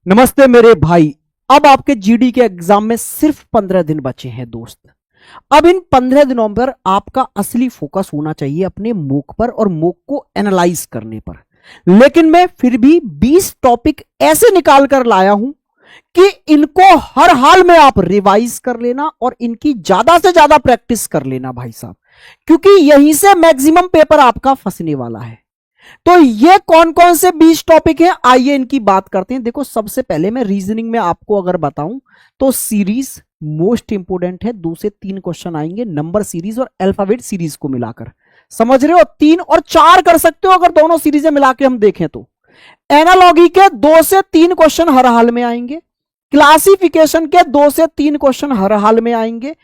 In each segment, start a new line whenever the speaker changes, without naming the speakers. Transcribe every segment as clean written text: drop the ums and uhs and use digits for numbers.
नमस्ते मेरे भाई। अब आपके जीडी के एग्जाम में सिर्फ 15 दिन बचे हैं दोस्त। अब इन 15 दिनों पर आपका असली फोकस होना चाहिए अपने मूक पर और मूक को एनालाइज करने पर। लेकिन मैं फिर भी 20 टॉपिक ऐसे निकाल कर लाया हूं कि इनको हर हाल में आप रिवाइज कर लेना और इनकी ज्यादा से ज्यादा प्रैक्टिस कर लेना भाई साहब, क्योंकि यहीं से मैक्सिमम पेपर आपका फंसने वाला है। तो ये कौन कौन से 20 टॉपिक हैं, आइए इनकी बात करते हैं। देखो, सबसे पहले मैं रीजनिंग में आपको अगर बताऊं तो सीरीज मोस्ट इंपोर्टेंट है। 2 से 3 क्वेश्चन आएंगे नंबर सीरीज और अल्फाबेट सीरीज को मिलाकर, समझ रहे हो। 3 और 4 कर सकते हो अगर दोनों सीरीजें मिला के हम देखें तो। एनालॉगी के 2 से 3 क्वेश्चन हर हाल में आएंगे। क्लासिफिकेशन के 2 से 3 क्वेश्चन हर हाल में आएंगे।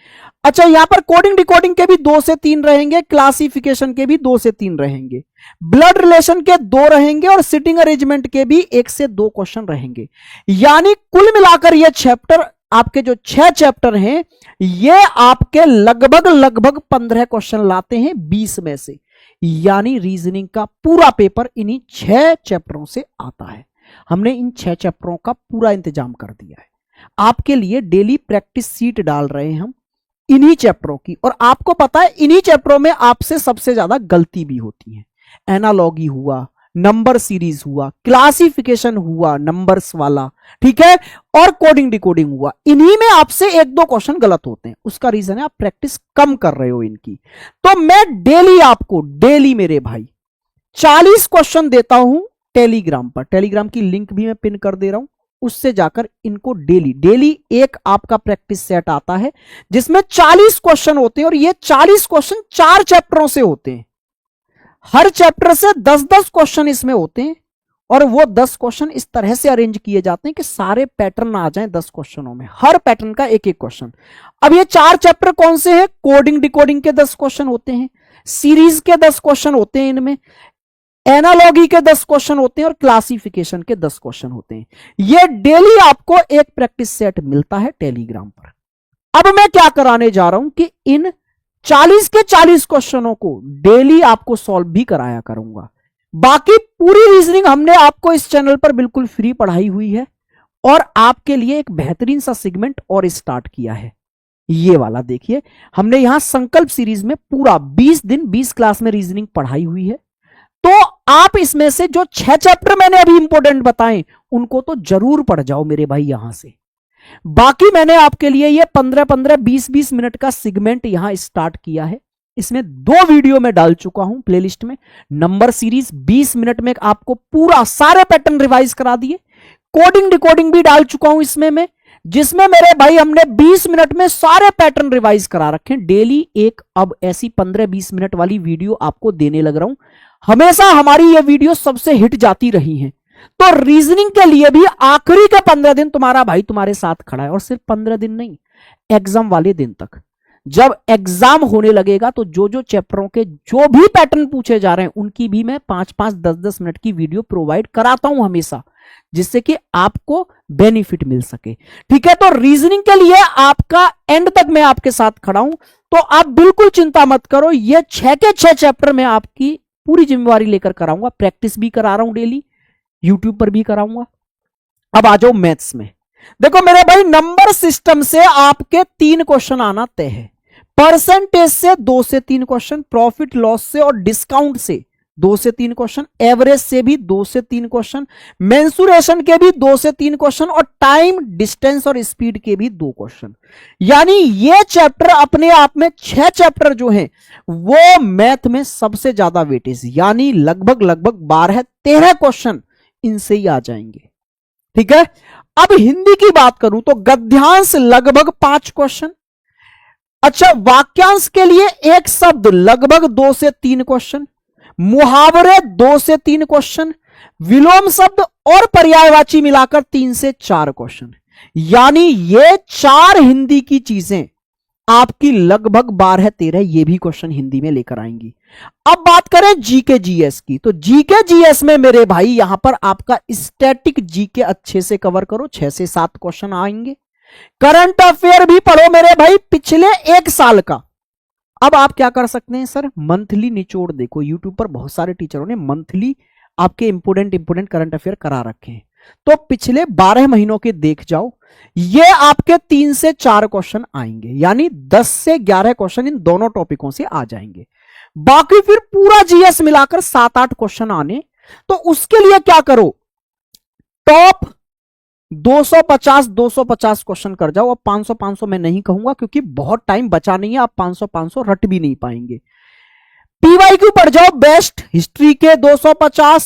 अच्छा, यहां पर कोडिंग डिकोडिंग के भी 2 से 3 रहेंगे, क्लासिफिकेशन के भी 2 से 3 रहेंगे, ब्लड रिलेशन के 2 रहेंगे और सिटिंग अरेंजमेंट के भी 1 से 2 क्वेश्चन रहेंगे। यानी कुल मिलाकर ये चैप्टर, आपके जो 6 चैप्टर हैं, ये आपके लगभग 15 क्वेश्चन लाते हैं 20 में से। यानी रीजनिंग का पूरा पेपर इन्हीं 6 चैप्टरों से आता है। हमने इन 6 चैप्टरों का पूरा इंतजाम कर दिया है। आपके लिए डेली प्रैक्टिस सीट डाल रहे हैं हम इन्हीं चैप्टरों की। और आपको पता है इन्हीं चैप्टरों में आपसे सबसे ज्यादा गलती भी होती है। एनालॉगी हुआ, नंबर सीरीज हुआ, क्लासिफिकेशन हुआ नंबर्स वाला, ठीक है, और कोडिंग डिकोडिंग हुआ। इन्हीं में आपसे 1-2 क्वेश्चन गलत होते हैं। उसका रीजन है आप प्रैक्टिस कम कर रहे हो इनकी। तो मैं डेली आपको, डेली मेरे भाई 40 क्वेश्चन देता हूं टेलीग्राम पर। टेलीग्राम की लिंक भी मैं पिन कर दे रहा हूं, उससे जाकर इनको डेली एक आपका प्रैक्टिस सेट आता है जिसमें 40 क्वेश्चन होते हैं। और ये 40 क्वेश्चन 4 चैप्टरों से होते हैं। हर चैप्टर से 10-10 क्वेश्चन इसमें होते हैं और वो 10 क्वेश्चन इस तरह से अरेंज किए जाते हैं कि सारे पैटर्न आ जाएं 10 क्वेश्चनों में, हर पैटर्न का एक एक क्वेश्चन। अब ये 4 चैप्टर कौन से हैं? कोडिंग डिकोडिंग के 10 क्वेश्चन होते हैं, सीरीज के 10 क्वेश्चन होते हैं, इनमें एनालॉगी के 10 क्वेश्चन होते हैं और क्लासिफिकेशन के 10 क्वेश्चन होते हैं। ये डेली आपको एक प्रैक्टिस सेट मिलता है टेलीग्राम पर। अब मैं क्या कराने जा रहा हूं कि इन 40 के 40 क्वेश्चनों को डेली आपको सॉल्व भी कराया करूंगा। बाकी पूरी रीजनिंग हमने आपको इस चैनल पर बिल्कुल फ्री पढ़ाई हुई है। और आपके लिए एक बेहतरीन सा सेगमेंट और स्टार्ट किया है, ये वाला देखिए। हमने यहां संकल्प सीरीज में पूरा 20 दिन 20 क्लास में रीजनिंग पढ़ाई हुई है। तो आप इसमें से जो 6 चैप्टर मैंने अभी इंपोर्टेंट बताए उनको तो जरूर पढ़ जाओ मेरे भाई यहां से। बाकी मैंने आपके लिए ये 15-15 20-20 मिनट का सेगमेंट यहां स्टार्ट किया है। इसमें 2 वीडियो में डाल चुका हूं प्लेलिस्ट में। नंबर सीरीज 20 मिनट में आपको पूरा सारे पैटर्न रिवाइज करा दिए। कोडिंग डिकोडिंग भी डाल चुका हूं इसमें मैं, जिसमें मेरे भाई हमने 20 मिनट में सारे पैटर्न रिवाइज करा रखे हैं। डेली एक अब ऐसी 15-20 मिनट वाली वीडियो आपको देने लग रहा हूं। हमेशा हमारी ये वीडियो सबसे हिट जाती रही हैं। तो रीजनिंग के लिए भी आखिरी के 15 दिन तुम्हारा भाई तुम्हारे साथ खड़ा है। और सिर्फ 15 दिन नहीं, एग्जाम वाले दिन तक। जब एग्जाम होने लगेगा तो जो चैप्टरों के जो भी पैटर्न पूछे जा रहे हैं उनकी भी मैं 5-5 10-10 मिनट की वीडियो प्रोवाइड कराता हूं हमेशा, जिससे कि आपको बेनिफिट मिल सके। ठीक है, तो रीजनिंग के लिए आपका एंड तक मैं आपके साथ खड़ा हूं। तो आप बिल्कुल चिंता मत करो, ये 6 के 6 चैप्टर में आपकी पूरी जिम्मेवारी लेकर कराऊंगा। प्रैक्टिस भी करा रहा हूं डेली, यूट्यूब पर भी कराऊंगा। अब आ जाओ मैथ्स में। देखो मेरे भाई, नंबर सिस्टम से आपके 3 क्वेश्चन आना तय है। परसेंटेज से 2 से 3 क्वेश्चन, प्रॉफिट लॉस से और डिस्काउंट से 2 से 3 क्वेश्चन, एवरेज से भी 2 से 3 क्वेश्चन, मेंसुरेशन के भी 2 से 3 क्वेश्चन और टाइम डिस्टेंस और स्पीड के भी 2 क्वेश्चन। यानी ये चैप्टर अपने आप में 6 चैप्टर जो हैं वो मैथ में सबसे ज्यादा वेटेज, यानी लगभग 12-13 क्वेश्चन इनसे ही आ जाएंगे। ठीक है, अब हिंदी की बात करूं तो गद्यांश लगभग 5 क्वेश्चन। अच्छा, वाक्यांश के लिए एक शब्द लगभग 2 से 3 क्वेश्चन, मुहावरे 2 से 3 क्वेश्चन, विलोम शब्द और पर्यायवाची मिलाकर 3 से 4 क्वेश्चन। यानी ये 4 हिंदी की चीजें आपकी लगभग 12-13 ये भी क्वेश्चन हिंदी में लेकर आएंगी। अब बात करें जीके जीएस की, तो जीके जीएस में मेरे भाई यहां पर आपका स्टैटिक जीके अच्छे से कवर करो, 6 से 7 क्वेश्चन आएंगे। करंट अफेयर भी पढ़ो मेरे भाई पिछले 1 साल का। अब आप क्या कर सकते हैं सर, मंथली निचोड़ देखो। यूट्यूब पर बहुत सारे टीचरों ने मंथली आपके इंपोर्टेंट करंट अफेयर करा रखे हैं। तो पिछले 12 महीनों के देख जाओ, ये आपके 3 से 4 क्वेश्चन आएंगे, यानी 10 से 11 क्वेश्चन इन दोनों टॉपिकों से आ जाएंगे। बाकी फिर पूरा जीएस मिलाकर 7-8 क्वेश्चन आने। तो उसके लिए क्या करो, टॉप 250 क्वेश्चन कर जाओ। अब 500 मैं नहीं कहूंगा क्योंकि बहुत टाइम बचा नहीं है, आप 500 रट भी नहीं पाएंगे। पीवाईक्यू पढ़ जाओ बेस्ट, हिस्ट्री के 250,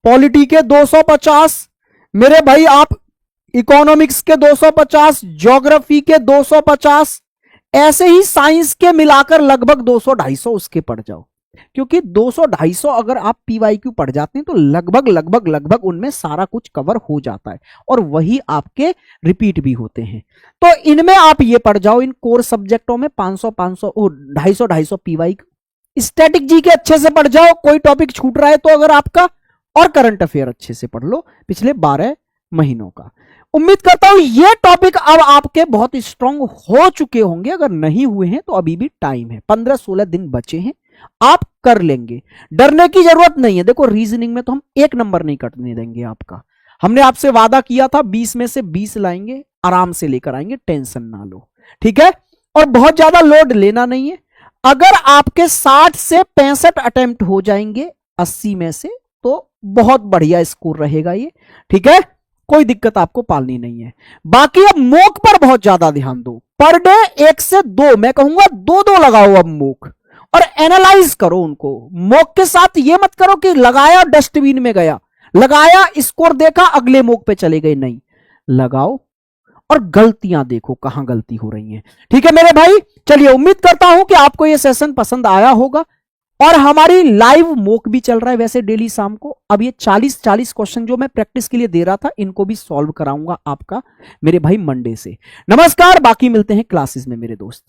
पॉलिटी के 250, मेरे भाई आप इकोनॉमिक्स के 250, ज्योग्राफी के 250, ऐसे ही साइंस के मिलाकर लगभग 200-250 उसके पढ़ जाओ। क्योंकि 200-250 अगर आप पीवाईक्यू पढ़ जाते हैं तो लगभग उनमें सारा कुछ कवर हो जाता है और वही आपके रिपीट भी होते हैं। तो इनमें आप ये पढ़ जाओ, इन कोर सब्जेक्टों में 250 पीवाईक्यू। स्टैटिक जी के अच्छे से पढ़ जाओ, कोई टॉपिक छूट रहा है तो अगर आपका, और करंट अफेयर अच्छे से पढ़ लो पिछले 12 महीनों का। उम्मीद करता हूं ये टॉपिक अब आपके बहुत स्ट्रांग हो चुके होंगे। अगर नहीं हुए हैं तो अभी भी टाइम है, 15-16 दिन बचे हैं, आप कर लेंगे, डरने की जरूरत नहीं है। देखो रीजनिंग में तो हम 1 नंबर नहीं कटने देंगे आपका। हमने आपसे वादा किया था 20 में से 20 लाएंगे, आराम से लेकर आएंगे, टेंशन ना लो, ठीक है। और बहुत ज्यादा लोड लेना नहीं है। अगर आपके 60 से 65 अटेम्प्ट हो जाएंगे 80 में से तो बहुत बढ़िया स्कोर रहेगा ये, ठीक है, कोई दिक्कत आपको पालनी नहीं है। बाकी अब मॉक पर बहुत ज्यादा ध्यान दो, पर डे 1 से 2, मैं कहूंगा 2-2 लगाओ अब मॉक, और एनालाइज करो उनको। मॉक के साथ ये मत करो कि लगाया डस्टबिन में गया, लगाया स्कोर देखा अगले मॉक पे चले गए, नहीं, लगाओ और गलतियां देखो कहां गलती हो रही है, ठीक है मेरे भाई। चलिए, उम्मीद करता हूं कि आपको यह सेशन पसंद आया होगा। और हमारी लाइव मॉक भी चल रहा है वैसे डेली शाम को। अब ये 40 क्वेश्चन जो मैं प्रैक्टिस के लिए दे रहा था, इनको भी सॉल्व कराऊंगा आपका मेरे भाई मंडे से। नमस्कार, बाकी मिलते हैं क्लासेस में मेरे दोस्त।